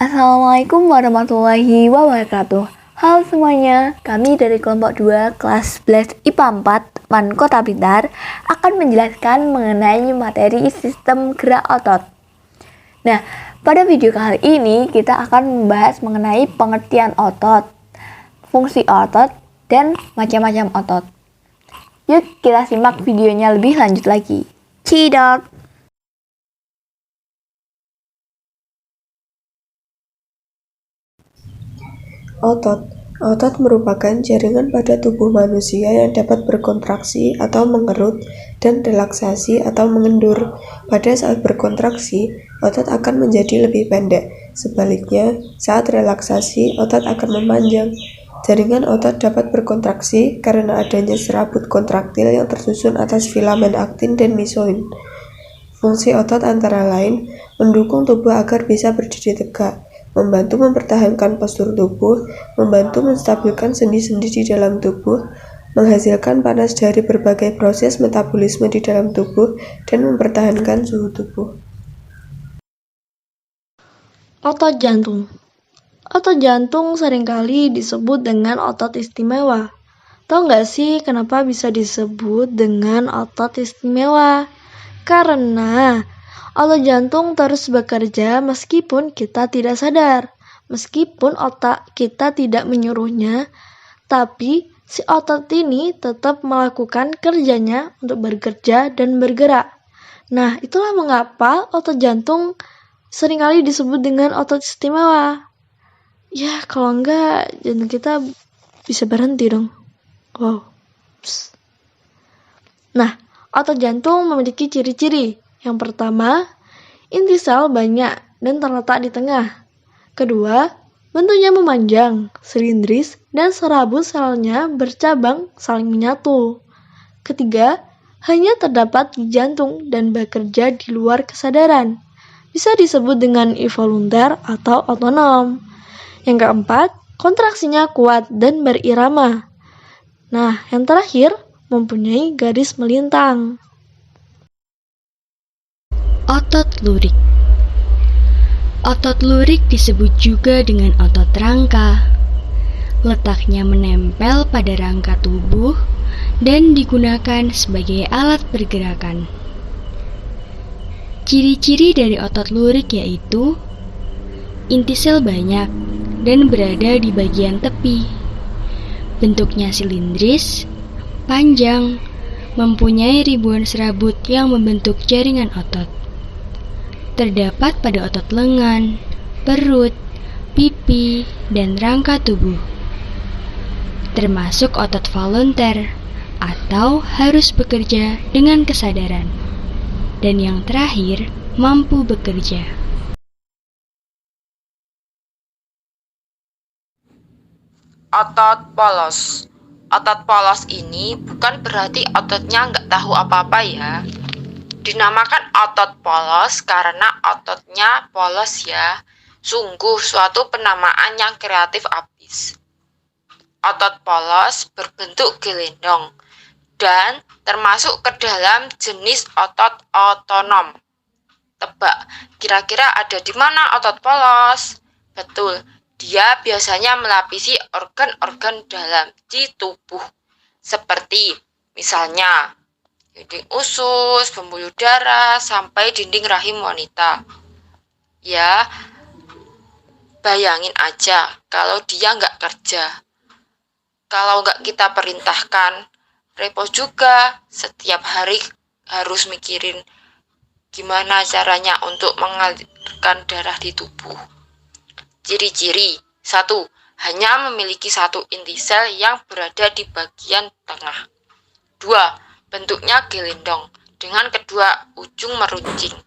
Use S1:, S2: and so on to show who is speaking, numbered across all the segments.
S1: Assalamualaikum warahmatullahi wabarakatuh. Halo semuanya, kami dari kelompok 2 kelas 11 IPA 4 PAN Kota Blitar akan menjelaskan mengenai materi sistem gerak otot. Nah, pada video kali ini kita akan membahas mengenai pengertian otot, fungsi otot, dan macam-macam otot. Yuk kita simak videonya lebih lanjut lagi. Cidot!
S2: Otot merupakan jaringan pada tubuh manusia yang dapat berkontraksi atau mengerut dan relaksasi atau mengendur. Pada saat berkontraksi, otot akan menjadi lebih pendek. Sebaliknya, saat relaksasi, otot akan memanjang. Jaringan otot dapat berkontraksi karena adanya serabut kontraktil yang tersusun atas filamen aktin dan myosin. Fungsi otot antara lain mendukung tubuh agar bisa berdiri tegak, membantu mempertahankan postur tubuh, membantu menstabilkan sendi-sendi di dalam tubuh, menghasilkan panas dari berbagai proses metabolisme di dalam tubuh, dan mempertahankan suhu tubuh.
S3: Otot jantung. Otot jantung seringkali disebut dengan otot istimewa. Tahu nggak sih kenapa bisa disebut dengan otot istimewa? Karena otot jantung terus bekerja meskipun kita tidak sadar. Meskipun otak kita tidak menyuruhnya, tapi si otot ini tetap melakukan kerjanya untuk bekerja dan bergerak. Nah, itulah mengapa otot jantung seringkali disebut dengan otot istimewa. Ya, kalau enggak, jantung kita bisa berhenti dong. Wow. Psst. Nah, otot jantung memiliki ciri-ciri. Yang pertama, inti sel banyak dan terletak di tengah. Kedua, bentuknya memanjang, silindris, dan serabut selnya bercabang saling menyatu. Ketiga, hanya terdapat di jantung dan bekerja di luar kesadaran. Bisa disebut dengan involunter atau otonom. Yang keempat, kontraksinya kuat dan berirama. Nah, yang terakhir, mempunyai garis melintang.
S4: Otot lurik. Otot lurik disebut juga dengan otot rangka. Letaknya menempel pada rangka tubuh dan digunakan sebagai alat pergerakan. Ciri-ciri dari otot lurik yaitu inti sel banyak dan berada di bagian tepi. Bentuknya silindris, panjang, mempunyai ribuan serabut yang membentuk jaringan otot. Terdapat pada otot lengan, perut, pipi, dan rangka tubuh. Termasuk otot volunteer atau harus bekerja dengan kesadaran. Dan yang terakhir, mampu bekerja.
S5: Otot polos. Otot polos ini bukan berarti ototnya nggak tahu apa-apa ya. Dinamakan otot polos karena ototnya polos ya. Sungguh suatu penamaan yang kreatif abis. Otot polos berbentuk gelendong dan termasuk ke dalam jenis otot otonom. Tebak, kira-kira ada di mana otot polos? Betul. Dia biasanya melapisi organ-organ dalam di tubuh, seperti misalnya dinding usus, pembuluh darah, sampai dinding rahim wanita. Ya, bayangin aja kalau dia nggak kerja. Kalau nggak kita perintahkan, repot juga setiap hari harus mikirin gimana caranya untuk mengalirkan darah di tubuh. Ciri-ciri. 1. Hanya memiliki satu inti sel yang berada di bagian tengah. 2. Bentuknya gelendong dengan kedua ujung meruncing.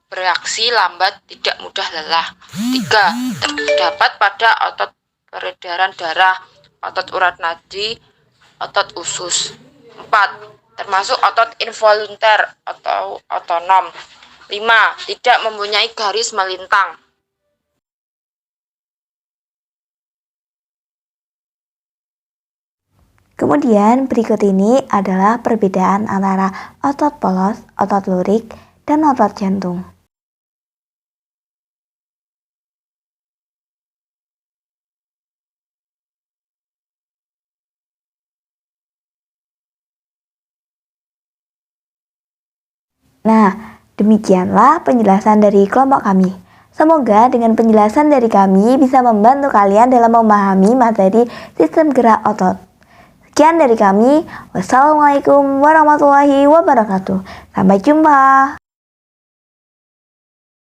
S5: Bereaksi lambat, tidak mudah lelah. 3. Terdapat pada otot peredaran darah, otot urat nadi, otot usus. 4. Termasuk otot involunter atau otonom. 5. Tidak mempunyai garis melintang.
S1: Kemudian berikut ini adalah perbedaan antara otot polos, otot lurik, dan otot jantung. Nah, demikianlah penjelasan dari kelompok kami. Semoga dengan penjelasan dari kami bisa membantu kalian dalam memahami materi sistem gerak otot. Sekian dari kami. Wassalamualaikum warahmatullahi wabarakatuh. Sampai jumpa.